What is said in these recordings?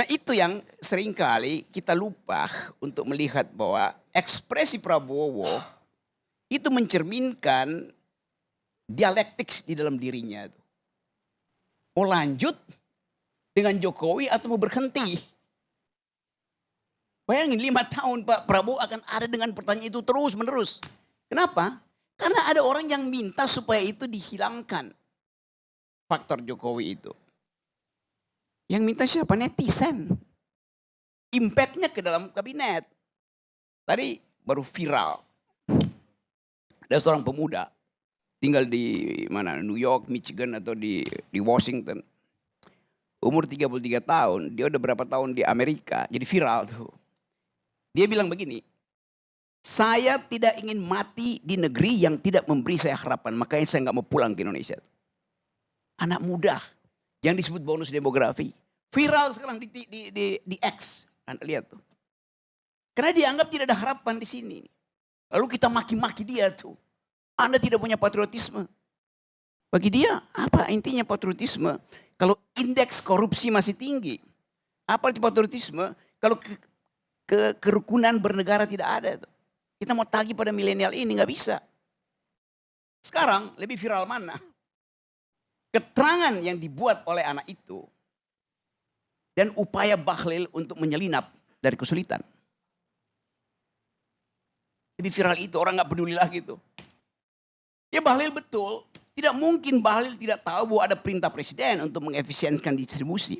Nah itu yang seringkali kita lupa untuk melihat bahwa ekspresi Prabowo itu mencerminkan dialektik di dalam dirinya. Mau lanjut dengan Jokowi atau mau berhenti. Bayangin 5 tahun Pak Prabowo akan ada dengan pertanyaan itu terus menerus. Kenapa? Karena ada orang yang minta supaya itu dihilangkan. Faktor Jokowi itu. Yang minta siapa? Netizen. Impactnya ke dalam kabinet. Tadi baru viral. Ada seorang pemuda. Tinggal di mana? New York, Michigan atau di Washington. Umur 33 tahun. Dia udah berapa tahun di Amerika. Jadi viral tuh. Dia bilang begini. Saya tidak ingin mati di negeri yang tidak memberi saya harapan. Makanya saya nggak mau pulang ke Indonesia. Anak muda yang disebut bonus demografi. Viral sekarang di X. Anda lihat tuh. Karena dianggap tidak ada harapan di sini. Lalu kita maki-maki dia tuh. Anda tidak punya patriotisme. Bagi dia apa intinya patriotisme? Kalau indeks korupsi masih tinggi. Apa itu patriotisme? Kalau kerukunan bernegara tidak ada tuh. Kita mau tagih pada milenial ini nggak bisa. Sekarang lebih viral mana? Keterangan yang dibuat oleh anak itu dan upaya Bahlil untuk menyelinap dari kesulitan. Lebih viral itu orang nggak peduli lagi tuh. Ya Bahlil betul, tidak mungkin Bahlil tidak tahu bahwa ada perintah presiden untuk mengefisienkan distribusi.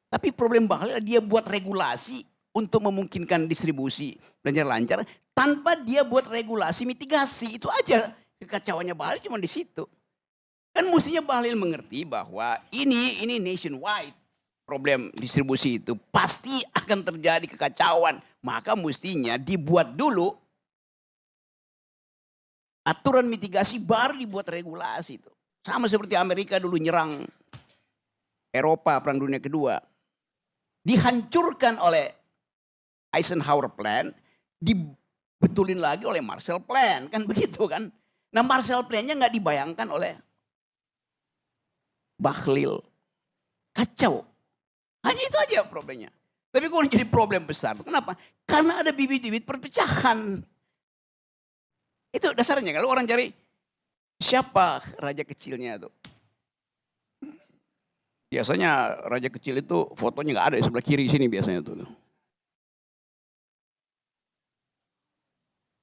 Tapi problem Bahlil dia buat regulasi untuk memungkinkan distribusi berjalan lancar tanpa dia buat regulasi mitigasi. Itu aja kekacauannya Bahlil cuma di situ. Kan mestinya Bahlil mengerti bahwa ini nationwide problem distribusi itu pasti akan terjadi kekacauan. Maka mestinya dibuat dulu aturan mitigasi baru dibuat regulasi itu. Sama seperti Amerika dulu nyerang Eropa Perang Dunia Kedua. Dihancurkan oleh Eisenhower Plan, dibetulin lagi oleh Marshall Plan, kan begitu kan? Nah Marshall Plan-nya nggak dibayangkan oleh Bahlil, kacau. Hanya itu aja problemnya. Tapi kalau jadi problem besar, kenapa? Karena ada bibit-bibit perpecahan. Itu dasarnya kalau orang cari siapa raja kecilnya itu. Biasanya raja kecil itu fotonya nggak ada di sebelah kiri sini biasanya tuh.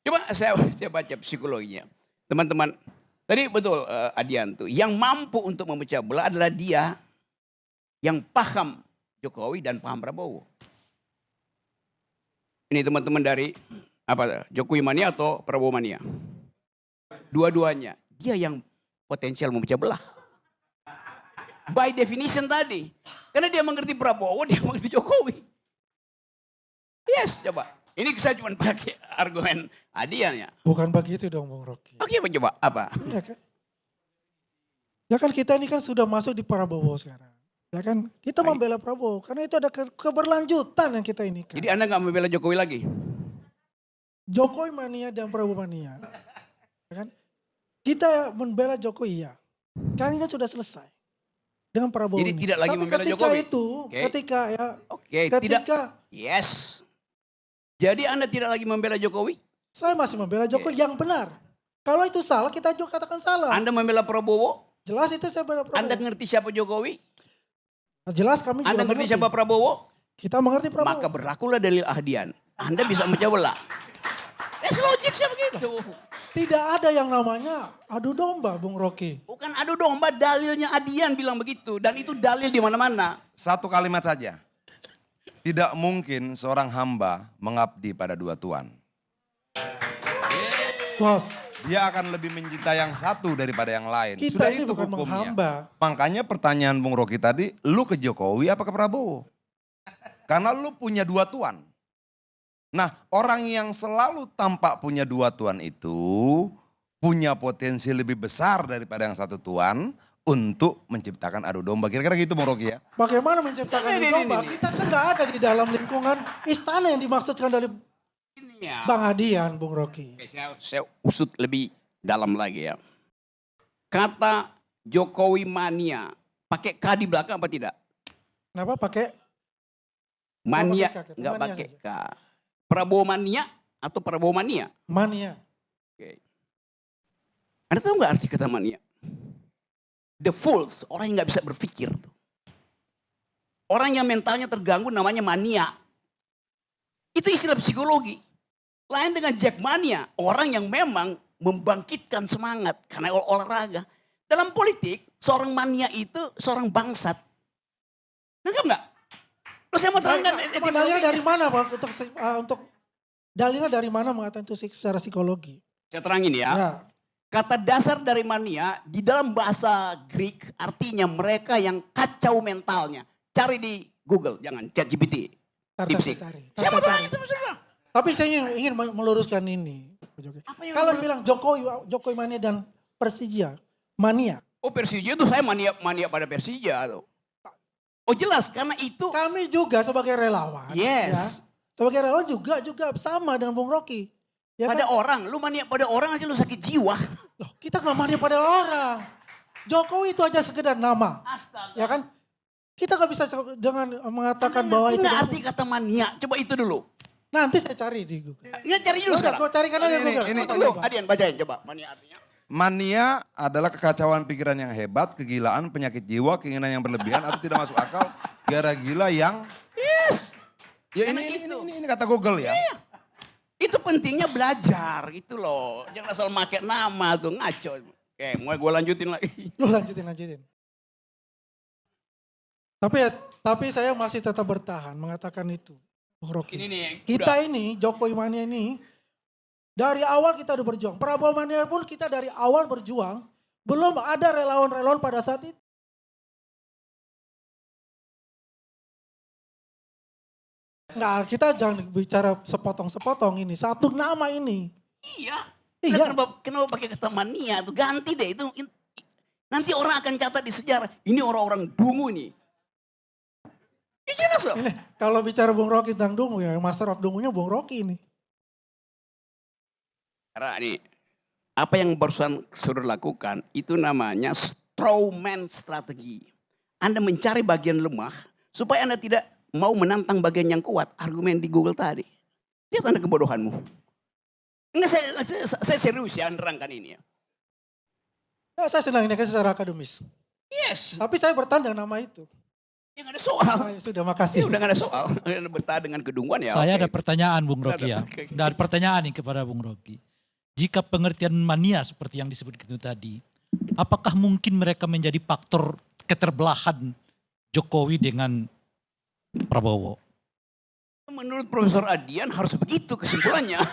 Coba saya baca psikologinya. Teman-teman, tadi betul Adian tuh. Yang mampu untuk memecah belah adalah dia yang paham Jokowi dan paham Prabowo. Ini teman-teman dari apa? Jokowi mania atau Prabowo mania? Dua-duanya. Dia yang potensial memecah belah. By definition tadi. Karena dia mengerti Prabowo, dia mengerti Jokowi. Yes, coba. Ini saya cuma pakai argumen Adian ya. Bukan begitu dong Bung Rocky. Oke, coba apa? Ya kan? Ya kan kita ini kan sudah masuk di Prabowo sekarang. Ya kan? Kita membela Prabowo karena itu ada keberlanjutan yang kita ini kan. Jadi Anda nggak membela Jokowi lagi? Jokowi mania dan Prabowo mania. Ya kan? Kita membela Jokowi ya. Kan ini kan sudah selesai. Dengan Prabowo Jadi ini. tidak lagi Tapi membela ketika Jokowi? itu, ketika ya. Oke, tidak. Yes. Jadi Anda tidak lagi membela Jokowi? Saya masih membela Jokowi yang benar. Kalau itu salah, kita juga katakan salah. Anda membela Prabowo? Jelas itu saya membela Prabowo. Anda ngerti siapa Jokowi? Jelas kami juga Anda ngerti siapa Prabowo? Kita mengerti Prabowo. Maka berlakulah dalil Ahdian. Anda bisa memecah belah. Logiknya begitu. Tidak ada yang namanya adu domba, Bung Rocky. Bukan adu domba, dalilnya Adian bilang begitu. Dan itu dalil di mana-mana. Satu kalimat saja. Tidak mungkin seorang hamba mengabdi pada dua tuan. Bos. Dia akan lebih mencintai yang satu daripada yang lain. Kita Sudah ini itu bukan hukumnya. menghamba. Makanya pertanyaan Bung Rocky tadi, lu ke Jokowi apa ke Prabowo? Karena lu punya dua tuan. Nah, orang yang selalu tampak punya dua tuan itu punya potensi lebih besar daripada yang satu tuan untuk menciptakan adu domba. Kira-kira gitu Bung Rocky ya. Bagaimana menciptakan adu domba? Kita kan gak ada di dalam lingkungan istana yang dimaksudkan dari Bang Adian, Bung Rocky. Oke, saya usut lebih dalam lagi ya. Kata Jokowi mania, pakai K di belakang apa tidak? Kenapa pakai? Mania, Nggak pakai K, nggak mania pakai saja. K. Prabowo mania atau Prabowo mania? Mania. Oke. Anda tahu nggak arti kata mania? The fools, orang yang nggak bisa berpikir. Orang yang mentalnya terganggu namanya mania. Itu istilah psikologi. Lain dengan jackmania, orang yang memang membangkitkan semangat karena olahraga. Dalam politik, seorang mania itu seorang bangsat. Nangkap nggak? Terus saya mau terangkan Dalilnya dari mana Pak? Untuk dalilnya dari mana mengatakan itu secara psikologi? Saya terangin ya. Ya. Kata dasar dari mania di dalam bahasa Greek artinya mereka yang kacau mentalnya. Cari di Google, jangan ChatGPT. DeepSeek. Saya mau terangin sama saudara. Tapi saya ingin meluruskan ini. Apa yang Kalau bilang Jokowi mania dan Persija mania. Oh Persija itu saya mania pada Persija tuh. Oh jelas karena itu. Kami juga sebagai relawan. Yes. Ya, sebagai relawan juga sama dengan Bung Rocky. Ya Pada kan? orang, lu mania pada orang aja lu sakit jiwa. Loh, kita nggak mania pada orang. Jokowi itu aja sekedar nama. Astaga. Ya kan? Kita nggak bisa dengan mengatakan bahwa itu. Nggak arti kata mania, coba itu dulu. Nanti saya cari di Google. Nggak cari dulu sekarang. Gue carikan aja Ini, Google. ini. Lu, Adian bacain coba mania artinya. Mania adalah kekacauan pikiran yang hebat, kegilaan, penyakit jiwa, keinginan yang berlebihan atau tidak masuk akal, gara gila yang... Yes. Ya Karena ini kata Google ya. Iya. Itu pentingnya belajar gitu loh. Jangan asal pakai nama tuh ngaco. Oke, mau gue lanjutin lagi. Lu lanjutin. Tapi saya masih tetap bertahan mengatakan itu. Bung Rocky. Ini nih. Kita ini, Jokowi mania ini, dari awal kita udah berjuang. Prabowo mania pun kita dari awal berjuang. Belum ada relawan-relawan pada saat itu. Nggak, kita jangan bicara sepotong-sepotong ini. Satu nama ini. Iya. Iya. Kenapa pakai kata mania tuh? Ganti deh itu. Nanti orang akan catat di sejarah. Ini orang-orang dungu nih. Ya jelas loh. Ini kalau bicara Bung Rocky tentang dungu ya, master of dungunya Bung Rocky ini. Karena nih, apa yang barusan saudara lakukan itu namanya strawman strategi. Anda mencari bagian lemah supaya Anda tidak mau menantang bagian yang kuat. Argumen di Google tadi. Lihat Anda kebodohanmu. Enggak, saya serius ya nerangkan ini ya. Ya, saya senang ini kan secara akademis. Yes. Tapi saya bertahan dengan nama itu. Ya gak ada soal. Ah, sudah makasih. Ya udah gak ada soal. Anda bertahan dengan kedunguan ya. Saya oke. ada pertanyaan Bung Rocky ya. Oke. Dan pertanyaan nih kepada Bung Rocky. Jika pengertian mania seperti yang disebut itu tadi, apakah mungkin mereka menjadi faktor keterbelahan Jokowi dengan Prabowo? Menurut Profesor Adian harus begitu kesimpulannya.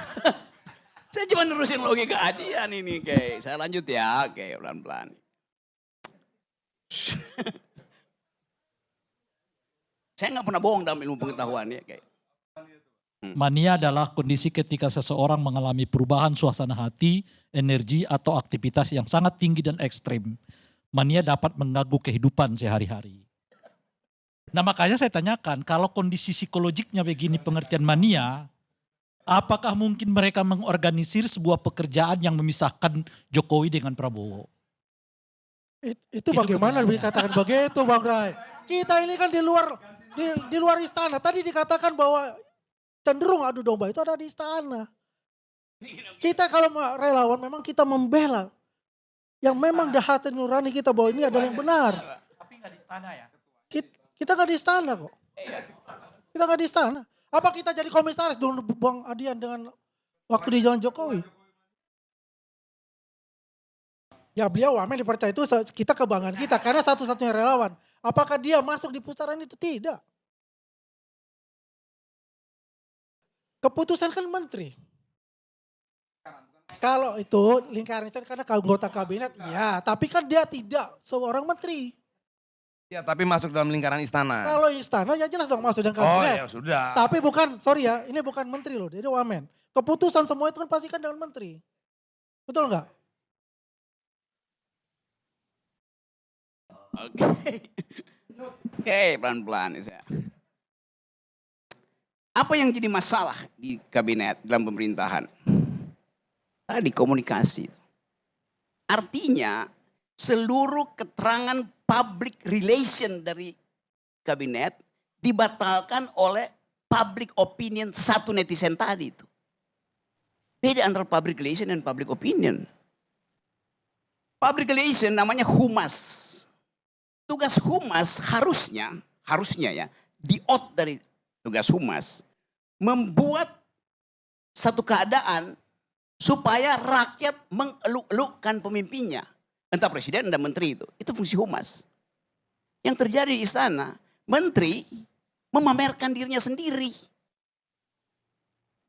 Saya cuma nerusin logika Adian ini. Oke, saya lanjut ya. Oke, pelan-pelan. Saya nggak pernah bohong dalam ilmu pengetahuan ya. Kayak. Mania adalah kondisi ketika seseorang mengalami perubahan suasana hati, energi atau aktivitas yang sangat tinggi dan ekstrim. Mania dapat mengganggu kehidupan sehari-hari. Nah makanya saya tanyakan, kalau kondisi psikologiknya begini pengertian mania, apakah mungkin mereka mengorganisir sebuah pekerjaan yang memisahkan Jokowi dengan Prabowo? Itu bagaimana lebih katakan begitu Bang Rai? Kita ini kan di luar istana. Tadi dikatakan bahwa cenderung adu domba itu ada di istana. Kita kalau relawan memang kita membela. Yang memang dah hati nurani kita bahwa ini adalah yang benar. Tapi nggak di istana ya? Kita nggak di istana kok. Kita nggak di istana. Apa kita jadi komisaris dulu Bang Adian dengan waktu di zaman Jokowi? Ya beliau wamen dipercaya itu kita kebanggaan kita karena satu-satunya relawan. Apakah dia masuk di pusaran itu? Tidak. Keputusan kan menteri. Kalau itu lingkaran itu karena anggota kabinet, ya. Tapi kan dia tidak seorang menteri. Ya tapi masuk dalam lingkaran istana. Kalau istana ya jelas dong masuk dengan Oh kabinet. ya sudah. Tapi bukan, sorry ya, ini bukan menteri loh, dia wamen. Keputusan semua itu kan pasti kan dengan menteri. Betul nggak? Oke. Oke, pelan-pelan ya saya. Apa yang jadi masalah di kabinet dalam pemerintahan? Tadi komunikasi. Artinya seluruh keterangan public relation dari kabinet dibatalkan oleh public opinion satu netizen tadi itu. Beda antara public relation dan public opinion. Public relation namanya humas. Tugas humas harusnya ya, di-out dari tugas humas, membuat satu keadaan supaya rakyat mengeluk-elukkan pemimpinnya. Entah presiden, entah menteri itu. Itu fungsi humas. Yang terjadi di istana, menteri memamerkan dirinya sendiri.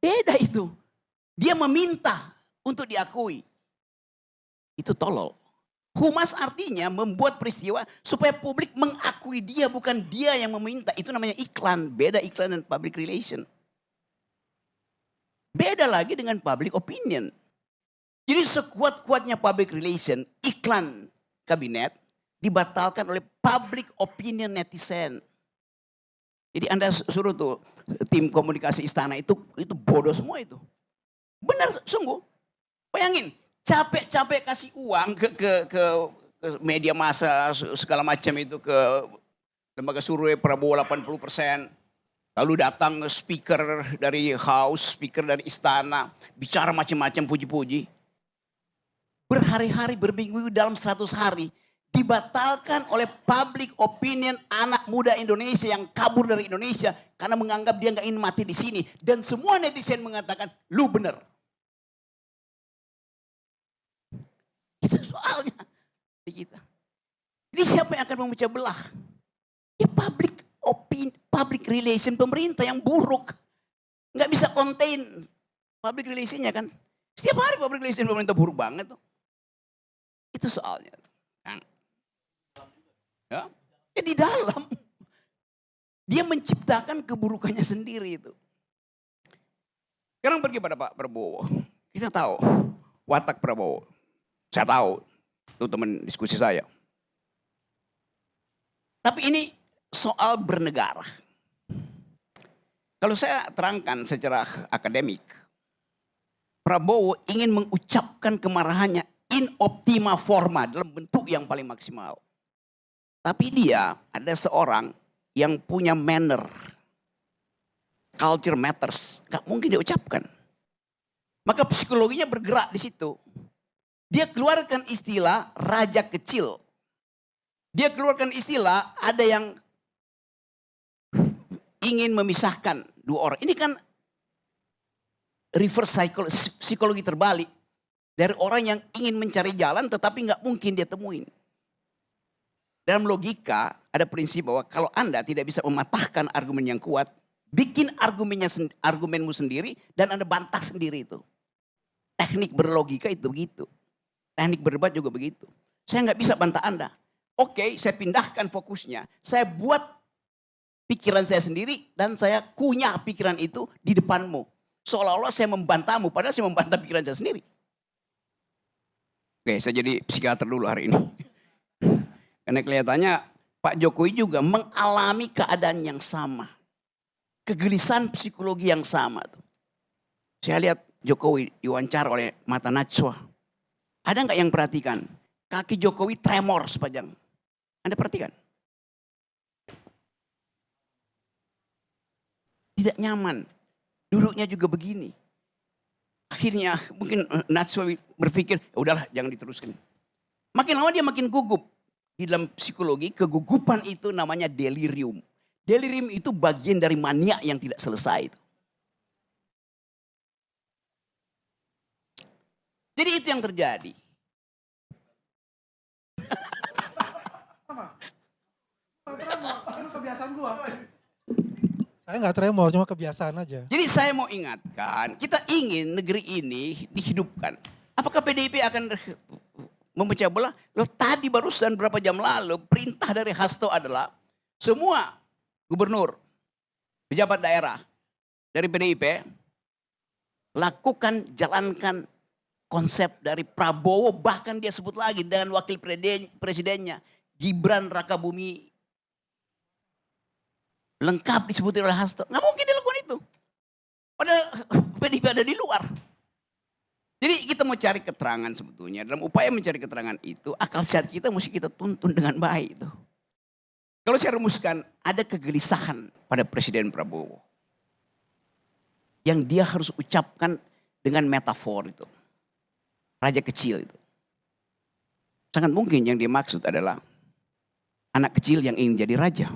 Beda itu. Dia meminta untuk diakui. Itu tolol. Humas artinya membuat peristiwa supaya publik mengakui dia, bukan dia yang meminta. Itu namanya iklan. Beda iklan dan public relation. Beda lagi dengan public opinion. Jadi sekuat-kuatnya public relation, iklan kabinet dibatalkan oleh public opinion netizen. Jadi Anda suruh tuh tim komunikasi istana itu bodoh semua itu. Benar, sungguh. Bayangin, capek-capek kasih uang ke media massa segala macam itu, ke lembaga survei Prabowo 80%. Lalu datang speaker dari House, speaker dari istana, bicara macam-macam puji-puji. Berhari-hari, berminggu dalam 100 hari dibatalkan oleh public opinion anak muda Indonesia yang kabur dari Indonesia karena menganggap dia nggak ingin mati di sini, dan semua netizen mengatakan lu bener. Itu soalnya di kita. Jadi siapa yang akan memecah belah? Ya public relation pemerintah yang buruk, nggak bisa contain public relationnya kan. Setiap hari public relation pemerintah buruk banget tuh. Itu soalnya. Ya, di dalam dia menciptakan keburukannya sendiri itu. Sekarang pergi pada Pak Prabowo. Kita tahu watak Prabowo. Saya tahu, itu teman diskusi saya. Tapi ini soal bernegara. Kalau saya terangkan secara akademik, Prabowo ingin mengucapkan kemarahannya in optima forma, dalam bentuk yang paling maksimal. Tapi dia ada seorang yang punya manner. Culture matters. Gak mungkin diucapkan. Maka psikologinya bergerak di situ. Dia keluarkan istilah raja kecil. Dia keluarkan istilah ada yang ingin memisahkan dua orang. Ini kan reverse psikologi terbalik. Dari orang yang ingin mencari jalan tetapi gak mungkin dia temuin. Dalam logika ada prinsip bahwa kalau Anda tidak bisa mematahkan argumen yang kuat, bikin argumenmu sendiri dan Anda bantah sendiri itu. Teknik berlogika itu begitu. Teknik berdebat juga begitu. Saya nggak bisa bantah Anda. Oke, saya pindahkan fokusnya. Saya buat pikiran saya sendiri dan saya kunyah pikiran itu di depanmu. Seolah-olah saya membantahmu, padahal saya membantah pikiran saya sendiri. Oke, saya jadi psikiater dulu hari ini. Karena kelihatannya Pak Jokowi juga mengalami keadaan yang sama. Kegelisahan psikologi yang sama. Saya lihat Jokowi diwawancara oleh Mata Najwa. Ada nggak yang perhatikan? Kaki Jokowi tremor sepanjang. Anda perhatikan? Tidak nyaman. Duduknya juga begini. Akhirnya mungkin Najwa berpikir, udahlah jangan diteruskan. Makin lama dia makin gugup. Di dalam psikologi, kegugupan itu namanya delirium. Delirium itu bagian dari mania yang tidak selesai itu. Jadi itu yang terjadi. Kebiasaan gua. Saya nggak tremor, cuma kebiasaan aja. Jadi saya mau ingatkan, kita ingin negeri ini dihidupkan. Apakah PDIP akan memecah belah? Loh tadi barusan berapa jam lalu perintah dari Hasto adalah semua gubernur, pejabat daerah dari PDIP lakukan, jalankan konsep dari Prabowo, bahkan dia sebut lagi dengan wakil presidennya Gibran Rakabumi, lengkap disebutin oleh Hasto. Nggak mungkin dilakukan itu. Padahal PDIP ada di luar. Jadi kita mau cari keterangan sebetulnya. Dalam upaya mencari keterangan itu, akal sehat kita mesti kita tuntun dengan baik itu. Kalau saya rumuskan, ada kegelisahan pada Presiden Prabowo. yang dia harus ucapkan dengan metafor itu. Raja kecil itu. Sangat mungkin yang dimaksud adalah anak kecil yang ingin jadi raja.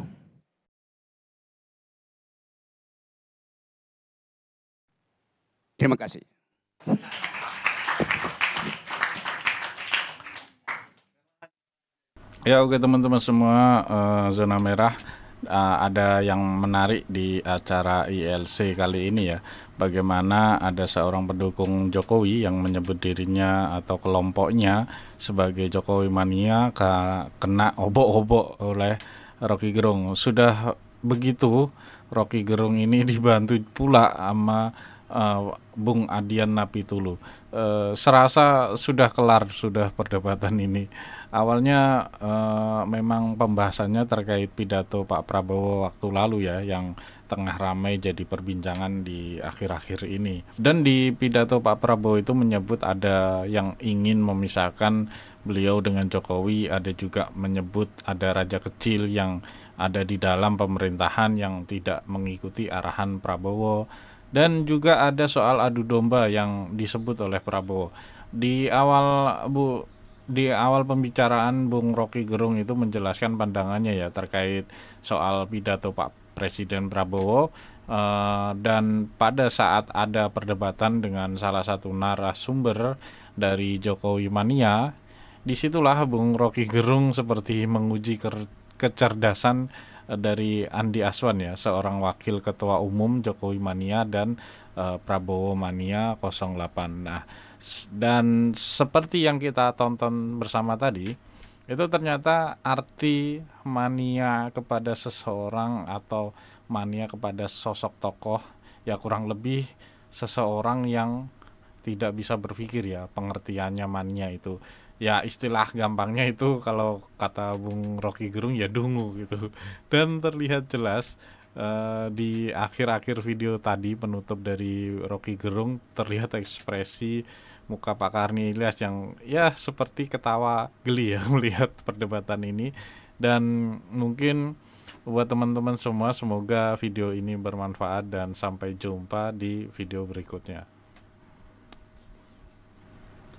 Terima kasih. Ya oke teman-teman semua, zona merah ada yang menarik di acara ILC kali ini ya. Bagaimana ada seorang pendukung Jokowi yang menyebut dirinya atau kelompoknya sebagai Jokowi mania kena obok-obok oleh Rocky Gerung. Sudah begitu Rocky Gerung ini dibantu pula sama Bung Adian Napitulu. Serasa sudah kelar sudah perdebatan ini. Awalnya memang pembahasannya terkait pidato Pak Prabowo waktu lalu ya, yang tengah ramai jadi perbincangan di akhir-akhir ini. Dan di pidato Pak Prabowo itu menyebut ada yang ingin memisahkan beliau dengan Jokowi, ada juga menyebut ada raja kecil yang ada di dalam pemerintahan yang tidak mengikuti arahan Prabowo. Dan juga ada soal adu domba yang disebut oleh Prabowo. Di awal pembicaraan Bung Rocky Gerung itu menjelaskan pandangannya ya terkait soal pidato Pak Presiden Prabowo, dan pada saat ada perdebatan dengan salah satu narasumber dari Jokowi Mania, disitulah Bung Rocky Gerung seperti menguji kecerdasan dari Andi Aswan ya, seorang wakil ketua umum Jokowi Mania dan Prabowo Mania 08. Nah, dan seperti yang kita tonton bersama tadi, itu ternyata arti mania kepada seseorang atau mania kepada sosok tokoh ya kurang lebih seseorang yang tidak bisa berpikir ya, pengertiannya mania itu. Ya istilah gampangnya itu kalau kata Bung Rocky Gerung ya dungu gitu. Dan terlihat jelas di akhir-akhir video tadi penutup dari Rocky Gerung terlihat ekspresi muka Pak Karni Ilyas yang ya seperti ketawa geli ya melihat perdebatan ini. Dan mungkin buat teman-teman semua semoga video ini bermanfaat dan sampai jumpa di video berikutnya.